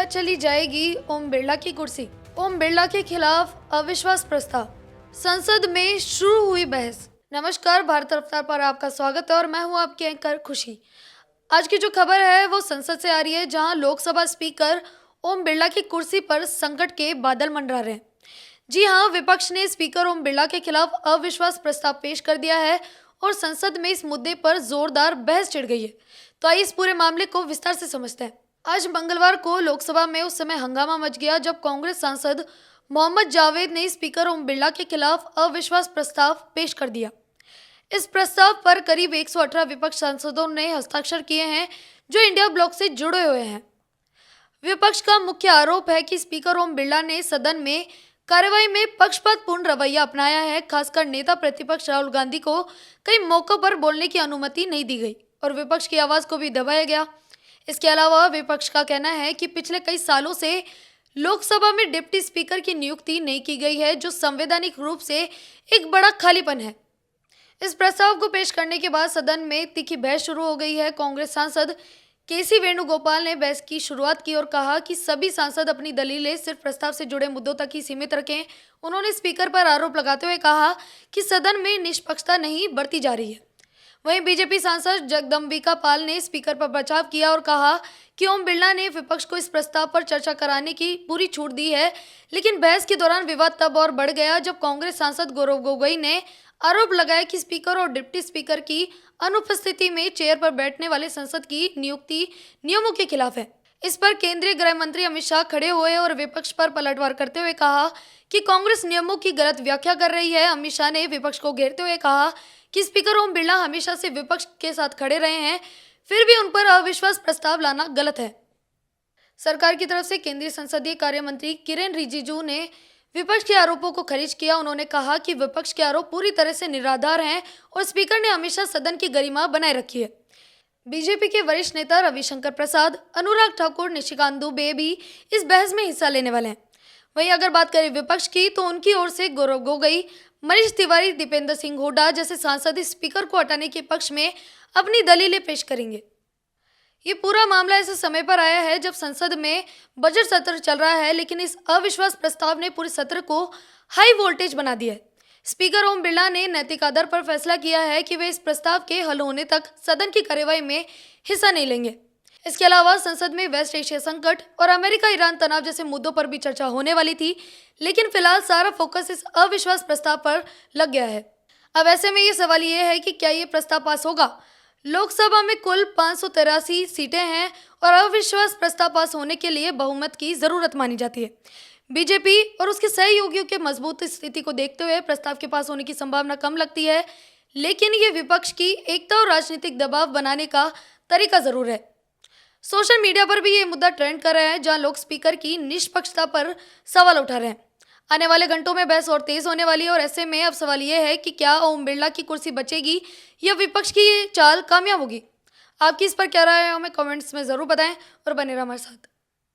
क्या चली जाएगी ओम बिरला की कुर्सी? ओम बिरला के खिलाफ अविश्वास प्रस्ताव, संसद में शुरू हुई बहस। नमस्कार, भारत रफ्तार पर आपका स्वागत है और मैं हूं आपकी एंकर खुशी। आज की जो खबर है वो संसद से आ रही है, जहां लोकसभा स्पीकर ओम बिरला की कुर्सी पर संकट के बादल मंडरा रहे हैं। जी हां, विपक्ष ने स्पीकर ओम बिरला के खिलाफ अविश्वास प्रस्ताव पेश कर दिया है और संसद में इस मुद्दे पर जोरदार बहस छिड़ गई है। तो आइए इस पूरे मामले को विस्तार से समझते हैं। आज मंगलवार को लोकसभा में उस समय हंगामा मच गया जब कांग्रेस सांसद मोहम्मद जावेद ने स्पीकर ओम बिरला के खिलाफ अविश्वास प्रस्ताव पेश कर दिया। इस प्रस्ताव पर करीब 118 विपक्ष सांसदों ने हस्ताक्षर किए हैं, जो इंडिया ब्लॉक से जुड़े हुए हैं। विपक्ष का मुख्य आरोप है कि स्पीकर ओम बिरला ने सदन में कार्रवाई में पक्षपातपूर्ण रवैया अपनाया है। खासकर नेता प्रतिपक्ष राहुल गांधी को कई मौकों पर बोलने की अनुमति नहीं दी गई और विपक्ष की आवाज को भी दबाया गया। इसके अलावा विपक्ष का कहना है कि पिछले कई सालों से लोकसभा में डिप्टी स्पीकर की नियुक्ति नहीं की गई है, जो संवैधानिक रूप से एक बड़ा खालीपन है। इस प्रस्ताव को पेश करने के बाद सदन में तीखी बहस शुरू हो गई है। कांग्रेस सांसद केसी वेणुगोपाल ने बहस की शुरुआत की और कहा कि सभी सांसद अपनी दलीलें सिर्फ प्रस्ताव से जुड़े मुद्दों तक ही सीमित रखें। उन्होंने स्पीकर पर आरोप लगाते हुए कहा कि सदन में निष्पक्षता नहीं बरती जा रही है। वहीं बीजेपी सांसद जगदम्बिका पाल ने स्पीकर पर बचाव किया और कहा कि ओम बिरला ने विपक्ष को इस प्रस्ताव पर चर्चा कराने की पूरी छूट दी है। लेकिन बहस के दौरान विवाद तब और बढ़ गया जब कांग्रेस सांसद गौरव गोगोई ने आरोप लगाया कि स्पीकर और डिप्टी स्पीकर की अनुपस्थिति में चेयर पर बैठने वाले संसद की नियुक्ति नियमों के खिलाफ है। इस पर केंद्रीय गृह मंत्री अमित शाह खड़े हुए और विपक्ष पर पलटवार करते हुए कहा कि कांग्रेस नियमों की गलत व्याख्या कर रही है। अमित शाह ने विपक्ष को घेरते हुए कहा कि स्पीकर ओम बिरला हमेशा से विपक्ष के साथ खड़े रहे हैं, फिर भी उन पर अविश्वास प्रस्ताव लाना गलत है। सरकार की तरफ से केंद्रीय संसदीय कार्य मंत्री किरेन रिजिजू ने विपक्ष के आरोपों को खारिज किया। उन्होंने कहा कि विपक्ष के आरोप पूरी तरह से निराधार हैं और स्पीकर ने हमेशा सदन की गरिमा बनाए रखी है। बीजेपी के वरिष्ठ नेता रविशंकर प्रसाद, अनुराग ठाकुर, निशिकांत दुबे भी इस बहस में हिस्सा लेने वाले हैं। वहीं अगर बात करें विपक्ष की, तो उनकी ओर से गौरव गोगोई, मनीष तिवारी, दीपेंद्र सिंह हुड्डा जैसे सांसद स्पीकर को हटाने के पक्ष में अपनी दलीलें पेश करेंगे। ये पूरा मामला ऐसे समय पर आया है जब संसद में बजट सत्र चल रहा है, लेकिन इस अविश्वास प्रस्ताव ने पूरे सत्र को हाई वोल्टेज बना दिया है। स्पीकर ओम बिरला ने नैतिक आधार पर फैसला किया है कि वे इस प्रस्ताव के हल होने तक सदन की कार्यवाही में हिस्सा नहीं लेंगे। इसके अलावा संसद में वेस्ट एशिया संकट और अमेरिका ईरान तनाव जैसे मुद्दों पर भी चर्चा होने वाली थी, लेकिन फिलहाल सारा फोकस इस अविश्वास प्रस्ताव पर लग गया है। अब ऐसे में ये सवाल ये है कि क्या ये प्रस्ताव पास होगा? लोकसभा में कुल 583 सीटें हैं और अविश्वास प्रस्ताव पास होने के लिए बहुमत की जरूरत मानी जाती है। बीजेपी और उसके सहयोगियों के मजबूत स्थिति को देखते हुए प्रस्ताव के पास होने की संभावना कम लगती है, लेकिन ये विपक्ष की एकता और राजनीतिक दबाव बनाने का तरीका जरूर है। सोशल मीडिया पर भी ये मुद्दा ट्रेंड कर रहा है, जहां लोग स्पीकर की निष्पक्षता पर सवाल उठा रहे हैं। आने वाले घंटों में बहस और तेज होने वाली है और ऐसे में अब सवाल ये है कि क्या ओम बिरला की कुर्सी बचेगी या विपक्ष की ये चाल कामयाब होगी? आपकी इस पर क्या राय है, हमें कमेंट्स में जरूर बताएं और बने रहिए हमारे साथ।